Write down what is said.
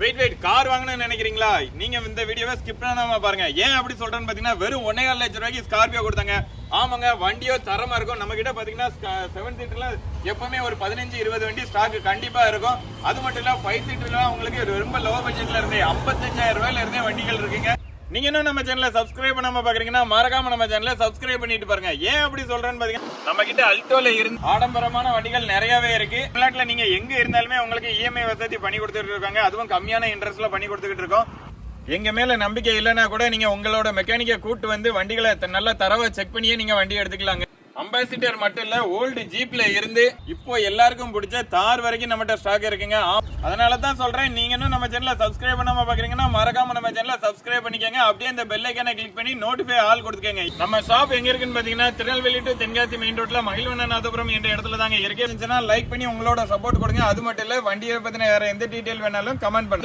Wait car வாங்கணும்னு நினைக்கிறீங்களா? நீங்க இந்த வீடியோவை ஸ்கிப் பண்ணாம பாருங்க. ஏன் அப்படி சொல்றேன்னு பாத்தீங்கன்னா வெறும் 1.5 லட்சம் ரூபாய்க்கு ஸ்கார்பியோ கொடுத்தாங்க. ஆமாங்க, வண்டியோ தரமா இருக்கும். நம்ம கிட்ட பாத்தீங்கன்னா 7 சீட்டர்ல எப்பவுமே ஒரு 15-20 வண்டி ஸ்டாக் கண்டிப்பா இருக்கும். அது மட்டும் இல்ல 5 சீட்டர்ல உங்களுக்கு ரொம்ப லோ பட்ஜெட்ல இருந்தே 55,000 ரூபாயில இருந்தே வண்டிகள் இருக்குங்க. நீங்க இன்னும் நம்ம சேனலை சப்ஸ்கிரைப் பண்ணாம பாக்குறீங்கன்னா மறக்காம நம்ம சேனலை சப்ஸ்கிரைப் பண்ணிட்டு பாருங்க. ஏன் அப்படி சொல்றேன்னு பாத்தீங்கன்னா நம்ம கிட்ட அல்டோல இருந்து ஆடம்பரமான வண்டிகள் நிறையவே இருக்கு. தமிழ்நாட்டுல நீங்க எங்க இருந்தாலுமே உங்களுக்கு இஎம்ஐ வசதி பண்ணி கொடுத்துட்டு இருக்காங்க. அதுவும் கம்மியான இன்ட்ரெஸ்ட்ல பண்ணி கொடுத்துக்கிட்டு இருக்கோம். எங்க மேல நம்பிக்கை இல்லைன்னா கூட நீங்க உங்களோட மெக்கானிக்கை கூட்டு வந்து வண்டிகளை நல்லா தரவா செக் பண்ணியே நீங்க வண்டி எடுத்துக்கலாங்க. அம்பாசிடர் மட்டும் இல்ல, ஓல்டு ஜீப்ல இருந்து இப்போ எல்லாருக்கும் பிடிச்ச தார் வரைக்கும் நம்மகிட்ட ஸ்டாக் இருக்குங்க. அதனால தான் சொல்றேன், நீங்க இன்னும் நம்ம சேனலை சப்ஸ்கிரைப் பண்ணாம பாக்குறீங்கன்னா மறக்காம நம்ம சேனலை சப்ஸ்கிரைப் பண்ணிக்கங்க. அப்படியே அந்த பெல் ஐக்கானை கிளிக் பண்ணி நோட்டிஃபை ஆல் கொடுத்துக்கங்க. நம்ம ஷாப் எங்க இருக்குன்னு பாத்தீங்கன்னா திருநெல்வேலி டு தென்காசி மெயின் ரோட்ல மகிழ்வண்ணநாதபுரம் என்ற இடத்துல தாங்க இருக்கு. லைக் பண்ணி உங்களோட சப்போர்ட் கொடுங்க. அது மட்டும் இல்ல, வண்டியை பத்தின வேற எந்த டீடைல் வேணாலும் கமெண்ட் பண்ணுங்க.